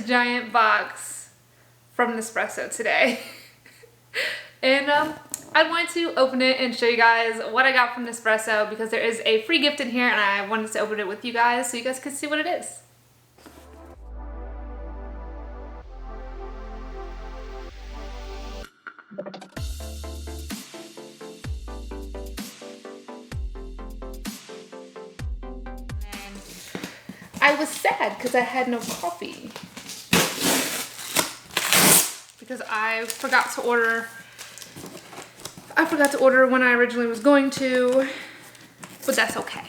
this giant box from Nespresso today. And I wanted to open it and show you guys what I got from Nespresso because there is a free gift in here and I wanted to open it with you guys so you guys could see what it is. I was sad because I had no coffee because I forgot to order when I originally was going to, but that's okay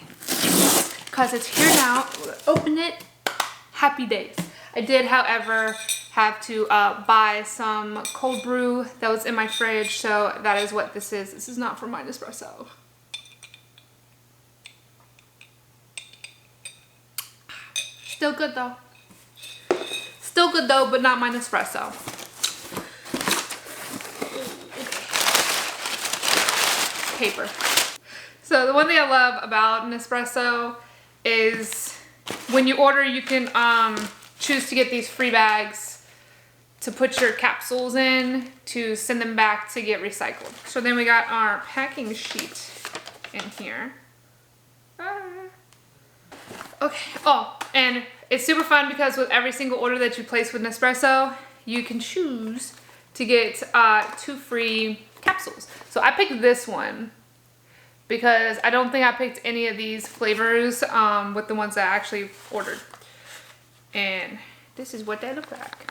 because it's here now. Open it. Happy days. I did, however, have to buy some cold brew that was in my fridge, so that is what this is. This is not from my Nespresso. Still good though. Still good though, but not my Nespresso. Paper. So the one thing I love about Nespresso is when you order, you can choose to get these free bags to put your capsules in to send them back to get recycled. So then we got our packing sheet in here. Okay, oh, and it's super fun because with every single order that you place with Nespresso, you can choose to get 2 free capsules. So I picked this one because I don't think I picked any of these flavors with the ones that I actually ordered. And this is what they look like.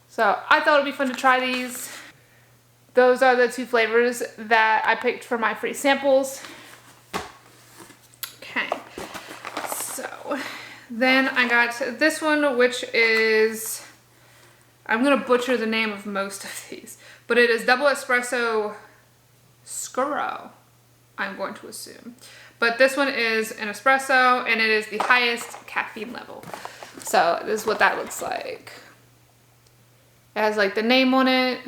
So I thought it'd be fun to try these. Those are the 2 flavors that I picked for my free samples. Okay, so then I got this one, which is, I'm gonna butcher the name of most of these, but it is double espresso scuro, I'm going to assume. But this one is an espresso and it is the highest caffeine level. So this is what that looks like. It has like the name on it,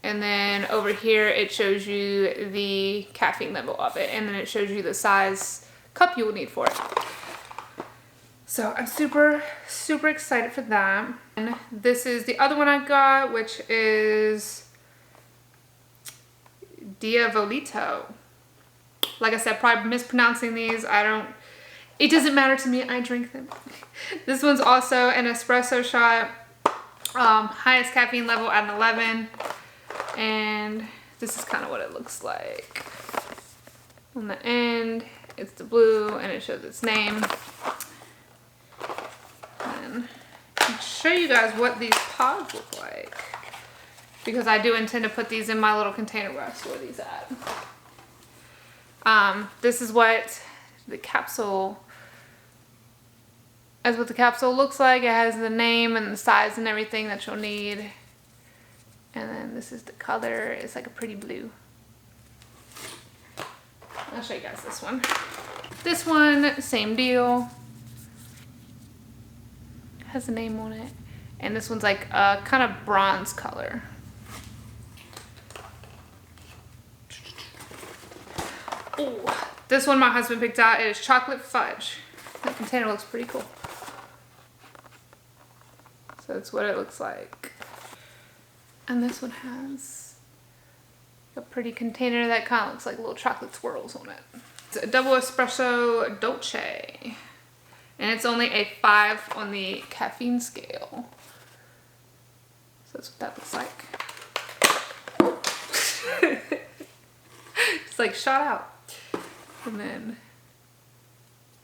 and then over here it shows you the caffeine level of it, and then it shows you the size cup you will need for it. So I'm super excited for that. And this is the other one I got, which is Diavolito. Like I said, probably mispronouncing these. It doesn't matter to me, I drink them. This one's also an espresso shot, highest caffeine level at an 11, and this is kind of what it looks like. On the end, it's the blue and it shows its name. And I'll show you guys what these pods look like, because I do intend to put these in my little container where I store these at. This is what the capsule looks like. It has the name and the size and everything that you'll need. And then this is the color. It's like a pretty blue. I'll show you guys this one. This one, same deal. Has a name on it. And this one's like a kind of bronze color. Ooh. This one my husband picked out. It is chocolate fudge. The container looks pretty cool. So that's what it looks like. And this one has a pretty container that kind of looks like little chocolate swirls on it. It's a double espresso dolce. And it's only a 5 on the caffeine scale. So that's what that looks like. It's like shot out. And then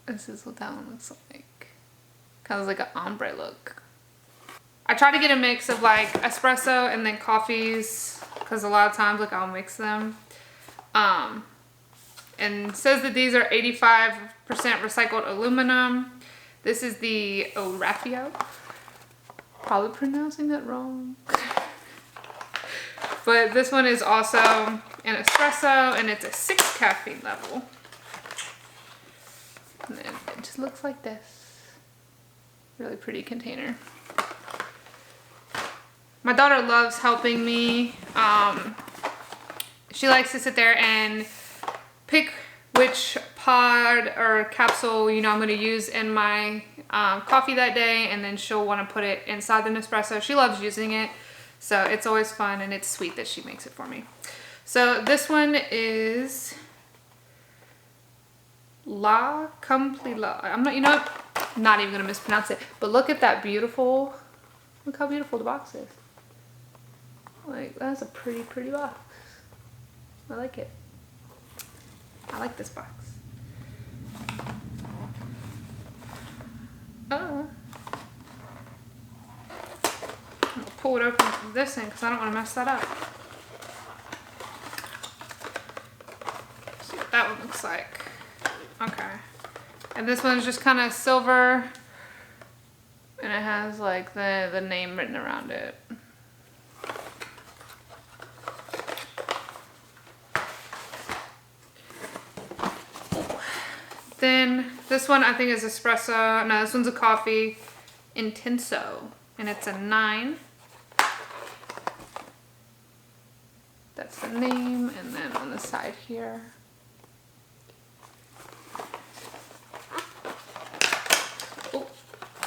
this is what that one looks like. Kind of like an ombre look. I try to get a mix of like espresso and then coffees, because a lot of times like I'll mix them. And it says that these are 85% recycled aluminum. This is the Raffio. Probably pronouncing that wrong. But this one is also an espresso and it's a 6 caffeine level. And then it just looks like this. Really pretty container. My daughter loves helping me. She likes to sit there and pick which pod or capsule, you know, I'm going to use in my coffee that day, and then she'll want to put it inside the Nespresso. She loves using it, so it's always fun, and it's sweet that she makes it for me. So this one is La Complila. I'm not, you know what? Not even gonna mispronounce it. But look at that beautiful, look how beautiful the box is. Like, that's a pretty, pretty box. I like it. I like this box. I'm gonna pull it open from this end because I don't want to mess that up. See what that one looks like. Okay. And this one's just kind of silver, and it has like the name written around it. Then this one I think is espresso. No, this one's a coffee intenso, and it's a 9. That's the name, and then on the side here. Oh,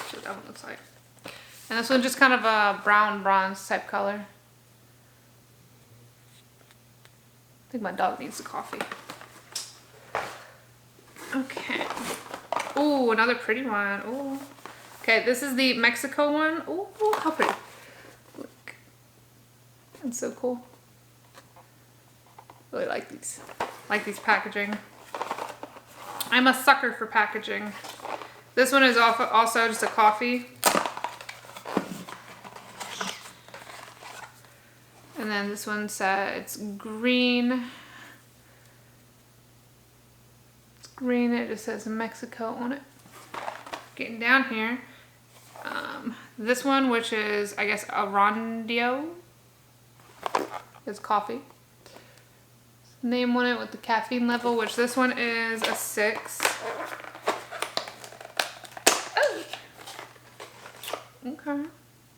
see what that one looks like. And this one's just kind of a brown bronze type color. I think my dog needs the coffee. Okay. Ooh, another pretty one. Ooh. Okay, this is the Mexico one. Ooh, how pretty. Look. That's so cool. Really like these. Like these packaging. I'm a sucker for packaging. This one is also just a coffee. And then this one says it's green. Green, it just says Mexico on it. Getting down here, this one, which is I guess a rondio, is coffee. Name on it with the caffeine level, which this one is a 6. Oh. Okay,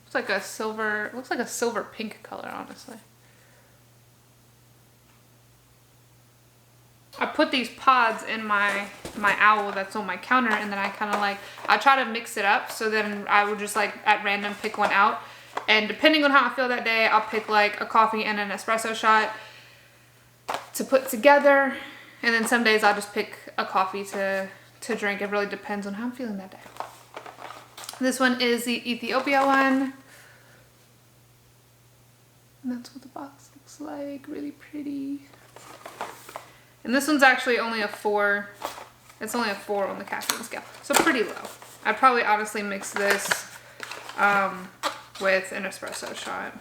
it's like a silver. Looks like a silver pink color, honestly. I put these pods in my owl that's on my counter, and then I kind of like, I try to mix it up, so then I would just like at random pick one out, and depending on how I feel that day, I'll pick like a coffee and an espresso shot to put together, and then some days I'll just pick a coffee to drink. It really depends on how I'm feeling that day. This one is the Ethiopia one, and that's what the box looks like. Really pretty. And this one's actually only a 4. It's only a 4 on the caffeine scale, so pretty low. I'd probably honestly mix this with an espresso shot.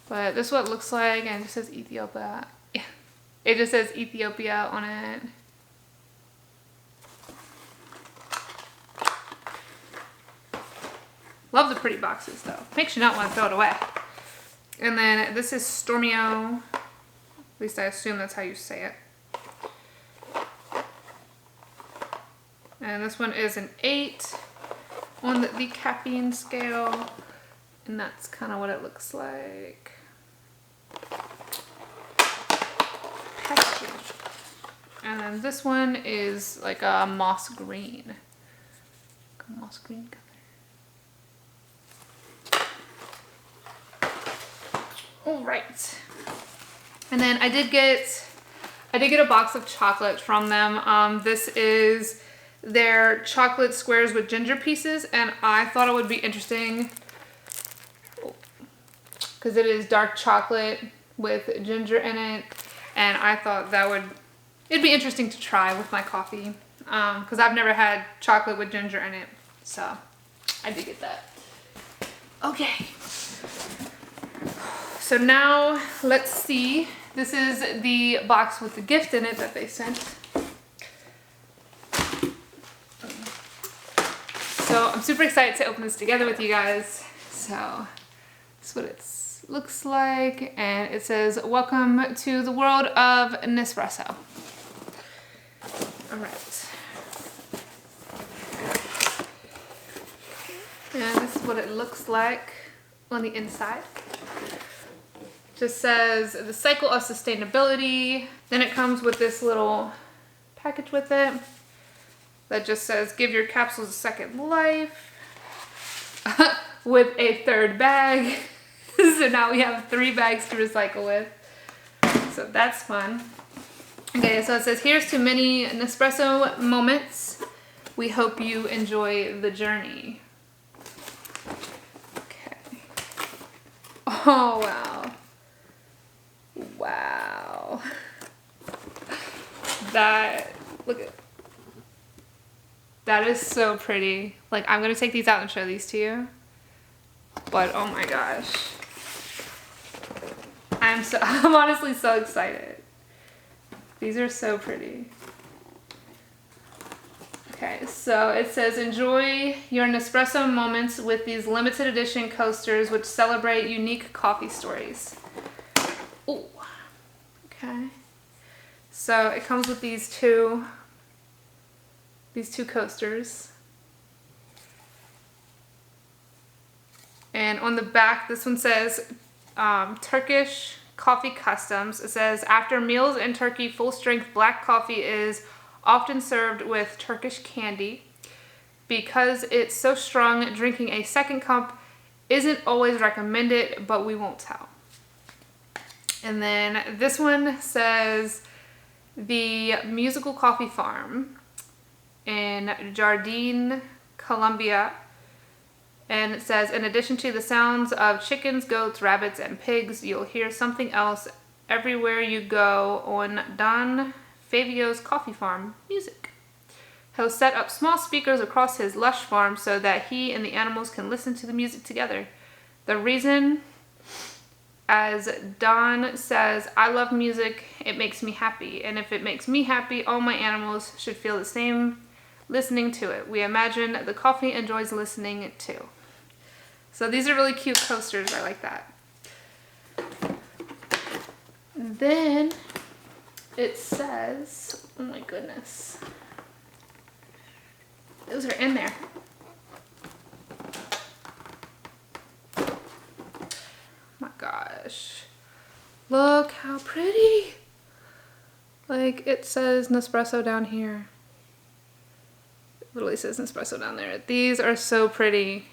But this is what it looks like, and it just says Ethiopia. Yeah, it just says Ethiopia on it. Love the pretty boxes though. Makes you not want to throw it away. And then this is Stormio. At least I assume that's how you say it. And this one is an 8 on the caffeine scale. And that's kind of what it looks like. Packaging. And then this one is like a moss green. Like a moss green color. All right. And then I did get a box of chocolate from them. This is their chocolate squares with ginger pieces, and I thought it would be interesting because it is dark chocolate with ginger in it, and I thought it'd be interesting to try with my coffee because I've never had chocolate with ginger in it, so I did get that. Okay. So now let's see. This is the box with the gift in it that they sent. So I'm super excited to open this together with you guys. So that's what it looks like. And it says, welcome to the world of Nespresso. All right. And this is what it looks like on the inside. Just says the cycle of sustainability. Then it comes with this little package with it. that just says, give your capsules a second life, with a third bag. So now we have 3 bags to recycle with. So that's fun. Okay, so it says, here's to many Nespresso moments. We hope you enjoy the journey. Okay. Oh, wow. Wow. Look at, that is so pretty. Like, I'm gonna take these out and show these to you. But, oh my gosh. I'm honestly so excited. These are so pretty. Okay, so it says, enjoy your Nespresso moments with these limited edition coasters which celebrate unique coffee stories. Ooh. Okay. So it comes with these two coasters. And on the back, this one says Turkish Coffee Customs. It says, after meals in Turkey, full-strength black coffee is often served with Turkish candy. Because it's so strong, drinking a second cup isn't always recommended, but we won't tell. And then this one says, the Musical Coffee Farm in Jardine, Colombia. And it says, in addition to the sounds of chickens, goats, rabbits, and pigs, you'll hear something else everywhere you go on Don Favio's coffee farm music. He'll set up small speakers across his lush farm so that he and the animals can listen to the music together. The reason, as Don says, I love music, it makes me happy. And if it makes me happy, all my animals should feel the same listening to it. We imagine the coffee enjoys listening too. So these are really cute coasters. I like that. Then it says, oh my goodness, those are in there. Oh my gosh, look how pretty. Like, it says Nespresso down here. It literally says Nespresso down there. These are so pretty.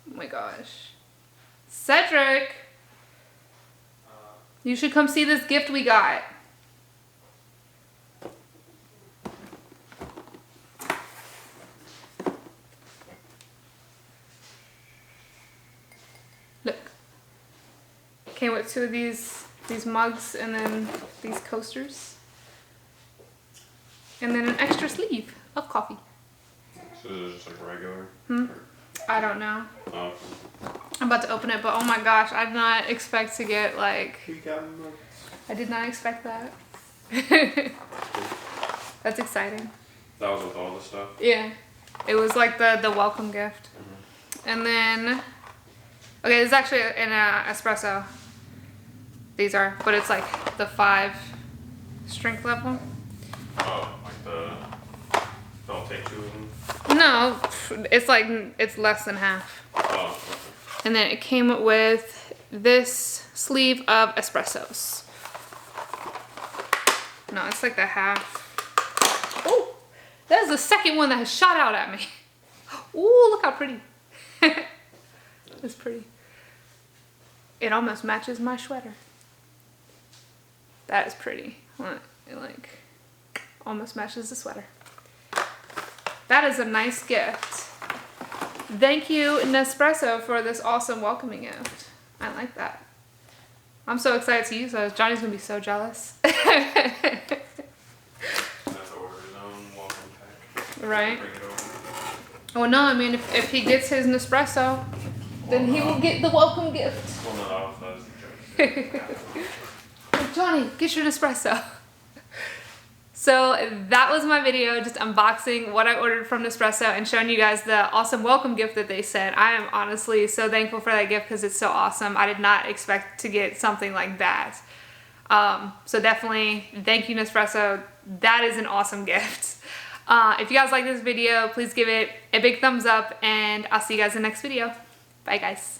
Oh my gosh. Cedric, you should come see this gift we got. Look. Came with 2 of these mugs and then these coasters. And then an extra sleeve of coffee. So this is just like regular? I don't know. Oh. I'm about to open it, but oh my gosh, I did not expect to get like... I did not expect that. That's exciting. That was with all the stuff? Yeah. It was like the welcome gift. And then... Okay, this is actually an espresso. These are, but it's like the 5 strength level. Oh, like don't take 2 of them? No, it's like, it's less than half. Oh, okay. And then it came with this sleeve of espressos. No, it's like the half. Oh, that is the second one that has shot out at me. Ooh, look how pretty. It's pretty. It almost matches my sweater. That is pretty. It like almost matches the sweater. That is a nice gift. Thank you, Nespresso, for this awesome welcoming gift. I like that. I'm so excited to use those. Johnny's gonna be so jealous. Have to order his own welcome pack. Right? Bring it over. Well, no, I mean, if he gets his Nespresso, then he will get the welcome gift. Well, not off those. Johnny, get your Nespresso. So that was my video, just unboxing what I ordered from Nespresso and showing you guys the awesome welcome gift that they sent. I am honestly so thankful for that gift because it's so awesome. I did not expect to get something like that. So definitely thank you, Nespresso. That is an awesome gift. If you guys like this video, please give it a big thumbs up and I'll see you guys in the next video. Bye guys.